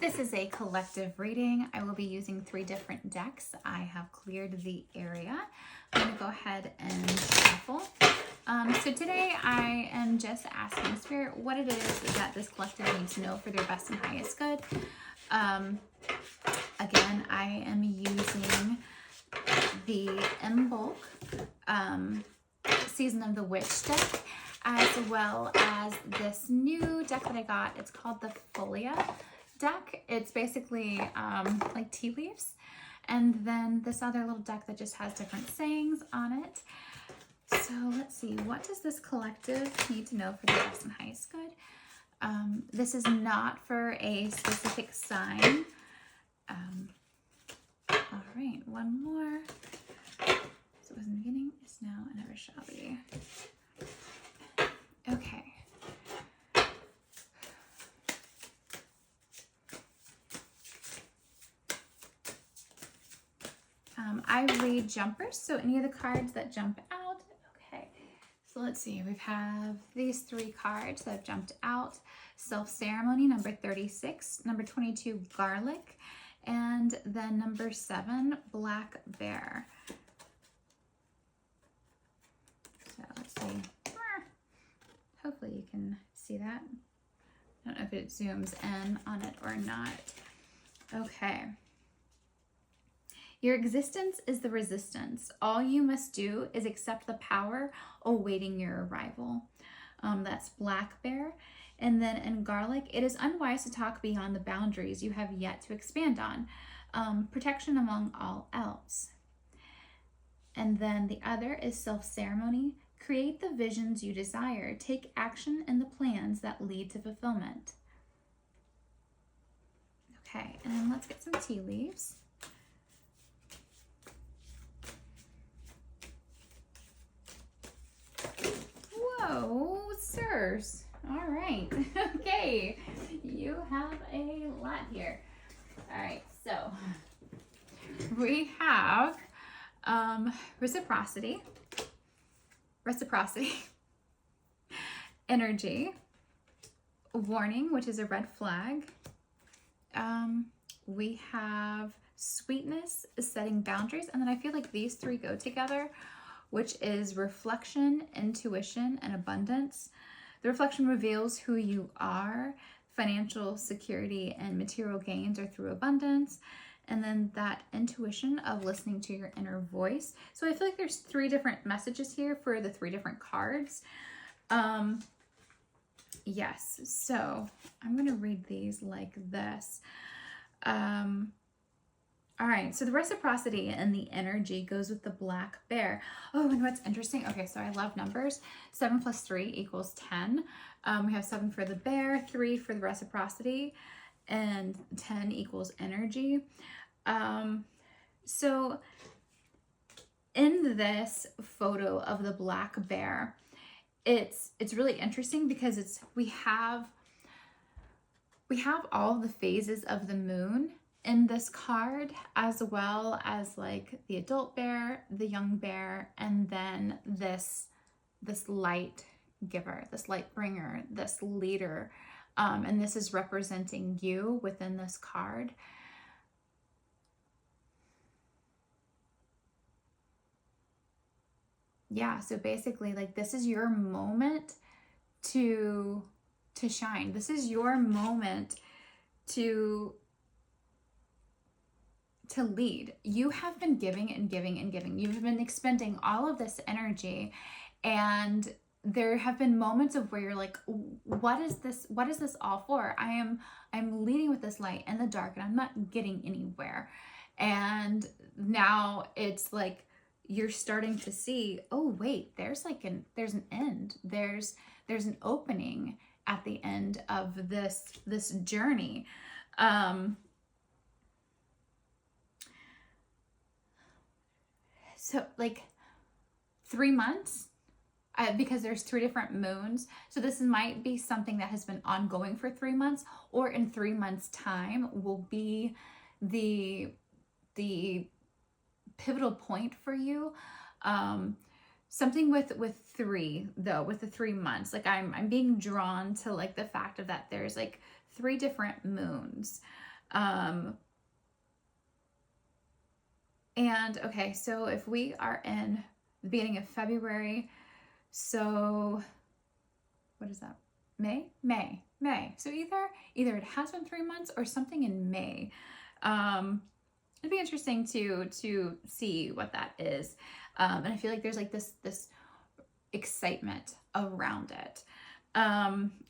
This is a collective reading. I will be using 3 different decks. I have cleared the area. I'm going to go ahead and shuffle. So today I am just asking Spirit what it is that this collective needs to know for their best and highest good. Again, I am using the Imbolc Season of the Witch deck, as well as this new deck that I got. It's called the Folia deck. It's basically like tea leaves. And then this other little deck that just has different sayings on it. So let's see, what does this collective need to know for their best and highest good? This is not for a specific sign. All right, one more. So it was in the beginning, is now, and ever shall be. Okay. I read jumpers, so any of the cards that jump out. Okay, so let's see. We have these 3 cards that have jumped out. Self-Ceremony, number 36. Number 22, Garlic. And then number 7, Black Bear. So let's see. Hopefully you can see that. I don't know if it zooms in on it or not. Okay. Your existence is the resistance. All you must do is accept the power awaiting your arrival. That's Black Bear. And then in Garlic, it is unwise to talk beyond the boundaries you have yet to expand on. Protection among all else. And then the other is Self-Ceremony. Create the visions you desire. Take action in the plans that lead to fulfillment. Okay, and then let's get some tea leaves. Whoa, sirs. All right. Okay. You have a lot here. All right. So we have reciprocity, energy, warning, which is a red flag. We have sweetness, setting boundaries. And then I feel like these 3 go together, which is reflection, intuition, and abundance. The reflection reveals who you are. Financial security and material gains are through abundance. And then that intuition of listening to your inner voice. So I feel like there's 3 different messages here for the 3 different cards. Yes, so I'm going to read these like this. All right, so the reciprocity and the energy goes with the Black Bear. Oh, and what's interesting, okay, so I love numbers. 7 plus 3 equals 10. We have 7 for the bear, 3 for the reciprocity, and 10 equals energy. So in this photo of the Black Bear, it's really interesting because we have all the phases of the moon in this card, as well as like the adult bear, the young bear, and then this light giver, this light bringer, this leader. And this is representing you within this card. Yeah, so basically like this is your moment to shine. This is your moment to lead. You have been giving and giving and giving. You've been expending all of this energy, and there have been moments of where you're like, what is this all for? I'm leading with this light in the dark and I'm not getting anywhere. And now it's like you're starting to see, oh wait, there's an end. There's an opening at the end of this journey. So like 3 months, because there's 3 different moons. So this might be something that has been ongoing for 3 months, or in 3 months time will be the pivotal point for you. Something with 3 though, with the 3 months, like I'm being drawn to like the fact of that there's like 3 different moons. And okay, so if we are in the beginning of February, so what is that? May. So either it has been 3 months or something in May. It'd be interesting to see what that is. And I feel like there's like this excitement around it.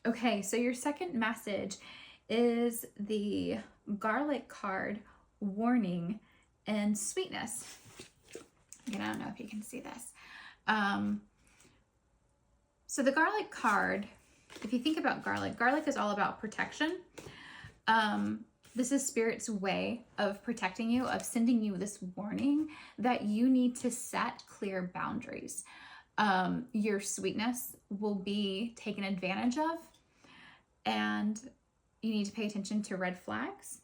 Okay, so your second message is the Garlic card, warning and sweetness. Again, I don't know if you can see this. So the Garlic card, if you think about garlic is all about protection. This is Spirit's way of protecting you, of sending you this warning that you need to set clear boundaries. Your sweetness will be taken advantage of, and you need to pay attention to red flags.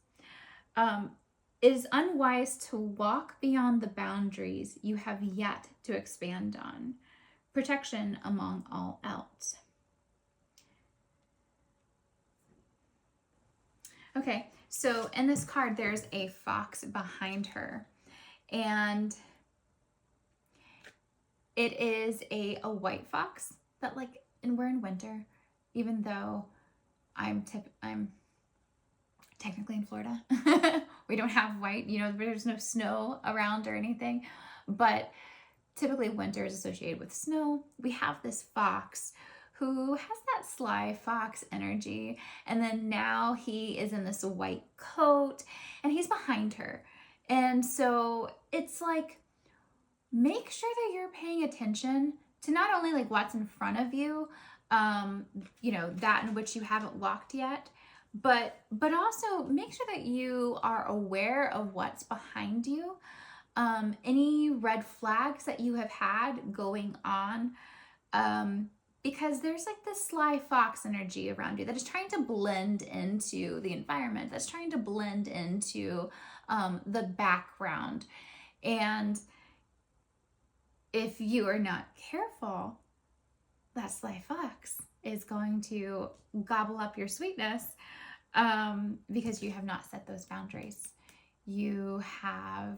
It is unwise to walk beyond the boundaries you have yet to expand on. Protection among all else. Okay, so in this card, there's a fox behind her, and it is a white fox, but like, and we're in winter, even though I'm technically in Florida. We don't have white, there's no snow around or anything, but typically winter is associated with snow. We have this fox who has that sly fox energy, and then now he is in this white coat and he's behind her. And so it's like, make sure that you're paying attention to not only like what's in front of you, that in which you haven't walked yet, but also make sure that you are aware of what's behind you. Any red flags that you have had going on, because there's like this sly fox energy around you that is trying to blend into the environment, that's trying to blend into the background. And if you are not careful, that sly fox is going to gobble up your sweetness, because you have not set those boundaries. You have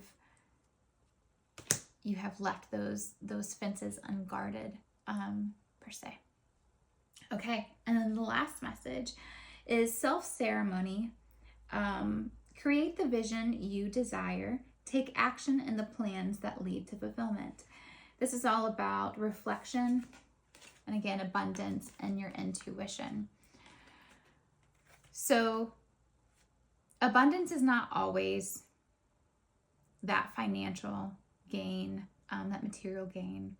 left those fences unguarded, per se. Okay, and then the last message is self-ceremony. Create the vision you desire. Take action in the plans that lead to fulfillment. This is all about reflection and, again, abundance and your intuition. So abundance is not always that financial gain, that material gain.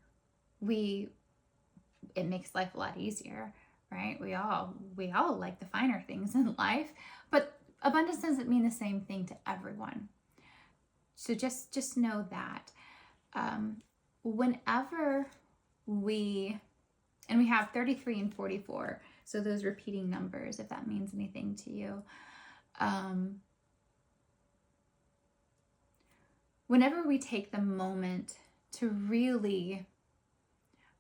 It makes life a lot easier, right? We all like the finer things in life, but abundance doesn't mean the same thing to everyone. So just know that whenever we have 33 and 44, so those repeating numbers, if that means anything to you. Whenever we take the moment to really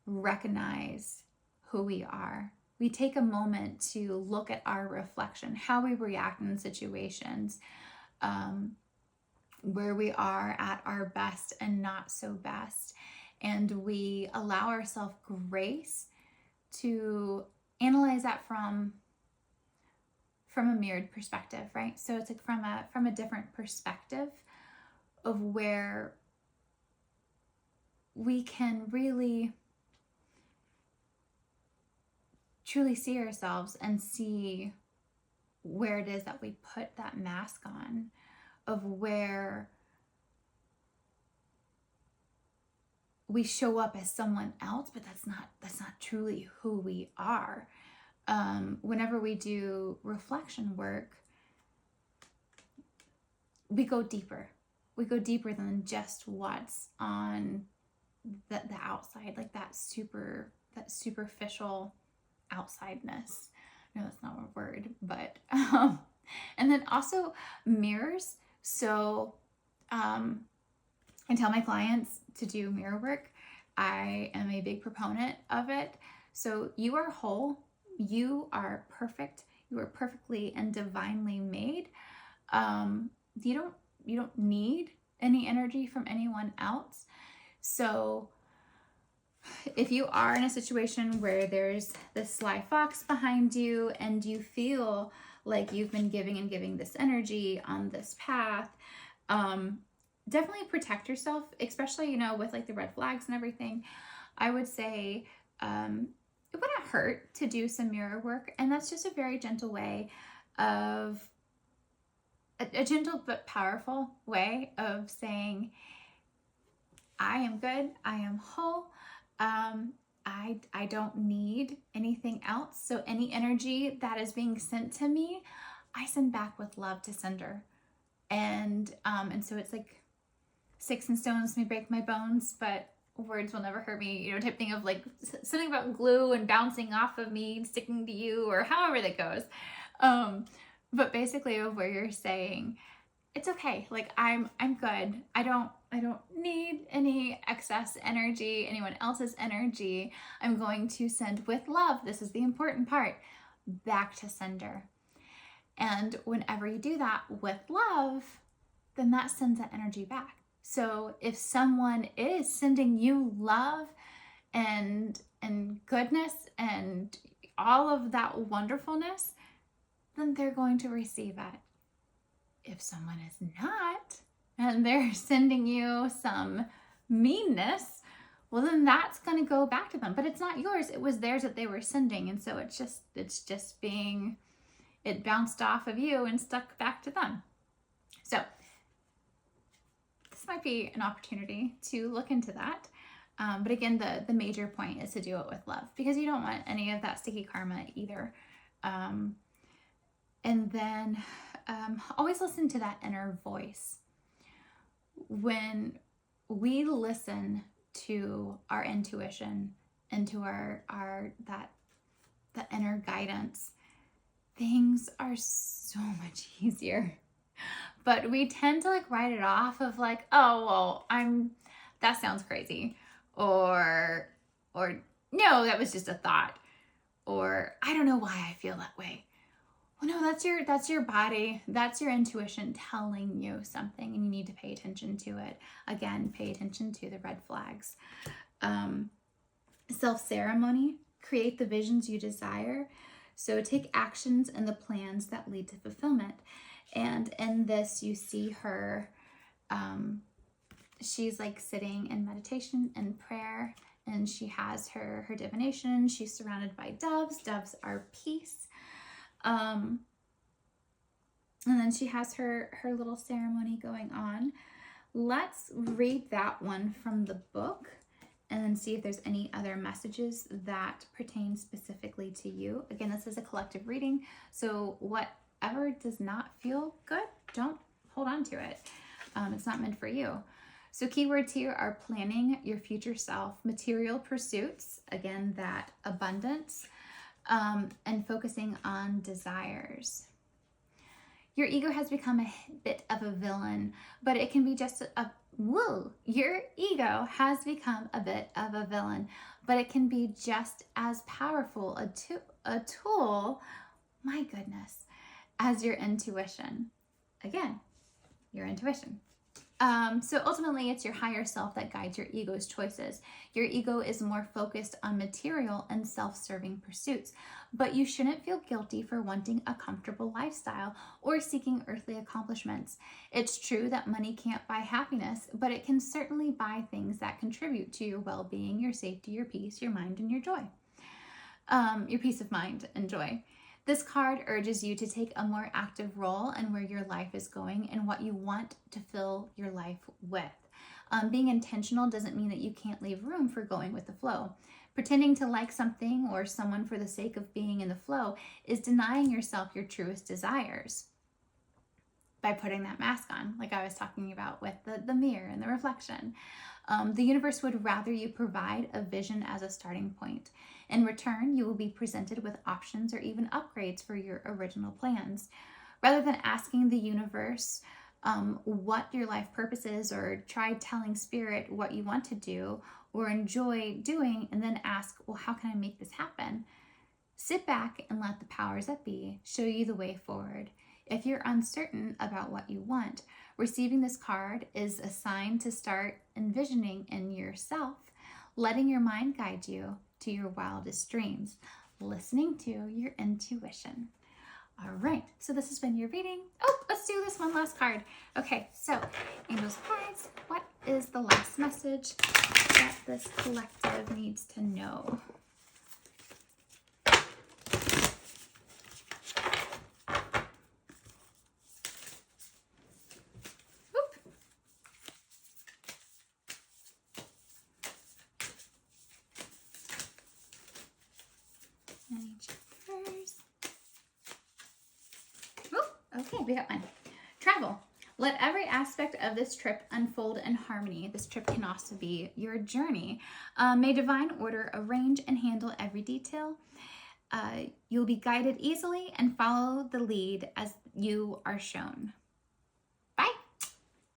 recognize who we are, we take a moment to look at our reflection, how we react in situations, where we are at our best and not so best, and we allow ourselves grace to analyze that from a mirrored perspective, right? So it's like from a different perspective of where we can really truly see ourselves and see where it is that we put that mask on, of where we show up as someone else, but that's not truly who we are. Whenever we do reflection work, we go deeper. We go deeper than just what's on the outside, like that superficial outsideness. No, that's not a word, but and then also mirrors. So I tell my clients to do mirror work. I am a big proponent of it. So you are whole, you are perfect, you are perfectly and divinely made. You don't need any energy from anyone else. So if you are in a situation where there's this sly fox behind you and you feel like you've been giving and giving this energy on this path, definitely protect yourself, especially, with like the red flags and everything. I would say it wouldn't hurt to do some mirror work, and that's just a very gentle way of a gentle but powerful way of saying, I am good, I am whole, I don't need anything else. So any energy that is being sent to me, I send back with love to sender. And so it's like sticks and stones may break my bones, but words will never hurt me, type thing of like something about glue and bouncing off of me, sticking to you, or however that goes. But basically of where you're saying, it's okay. Like I'm good. I don't need any excess energy, anyone else's energy. I'm going to send with love. This is the important part, back to sender. And whenever you do that with love, then that sends that energy back. So if someone is sending you love and goodness and all of that wonderfulness, then they're going to receive it. If someone is not, and they're sending you some meanness, well, then that's going to go back to them. But it's not yours. It was theirs that they were sending. And so it's just it bounced off of you and stuck back to them. So this might be an opportunity to look into that. But again, the major point is to do it with love, because you don't want any of that sticky karma either. And then always listen to that inner voice. When we listen to our intuition and to our that inner guidance, things are so much easier. But we tend to like write it off of like, oh, well, that sounds crazy, or no, that was just a thought, or I don't know why I feel that way. Well, no, that's your body, that's your intuition telling you something, and you need to pay attention to it. Again, pay attention to the red flags. Self-ceremony, create the visions you desire. So take actions and the plans that lead to fulfillment. And in this, you see her, she's like sitting in meditation and prayer, and she has her divination. She's surrounded by doves. Doves are peace. And then she has her little ceremony going on. Let's read that one from the book and then see if there's any other messages that pertain specifically to you. Again, this is a collective reading, so whatever does not feel good, don't hold on to it. It's not meant for you. So keywords here are planning your future self, material pursuits, again, that abundance, and focusing on desires. Your ego has become a bit of a villain, but it can be just your ego has become a bit of a villain, but it can be just as powerful a tool, my goodness, as your intuition. Again, your intuition. So ultimately, it's your higher self that guides your ego's choices. Your ego is more focused on material and self-serving pursuits, but you shouldn't feel guilty for wanting a comfortable lifestyle or seeking earthly accomplishments. It's true that money can't buy happiness, but it can certainly buy things that contribute to your well-being, your safety, your peace, your mind, and your joy. Your peace of mind and joy. This card urges you to take a more active role in where your life is going and what you want to fill your life with. Being intentional doesn't mean that you can't leave room for going with the flow. Pretending to like something or someone for the sake of being in the flow is denying yourself your truest desires by putting that mask on, like I was talking about with the mirror and the reflection. The universe would rather you provide a vision as a starting point. In return, you will be presented with options or even upgrades for your original plans. Rather than asking the universe what your life purpose is, or try telling spirit what you want to do or enjoy doing, and then ask, well, how can I make this happen? Sit back and let the powers that be show you the way forward. If you're uncertain about what you want, receiving this card is a sign to start envisioning in yourself, letting your mind guide you to your wildest dreams, listening to your intuition. All right, so this has been your reading. Oh, let's do this one last card. Okay, so angels, guides, what is the last message that this collective needs to know? Any checkers? Okay, we got one. Travel. Let every aspect of this trip unfold in harmony. This trip can also be your journey. May divine order arrange and handle every detail. You'll be guided easily and follow the lead as you are shown.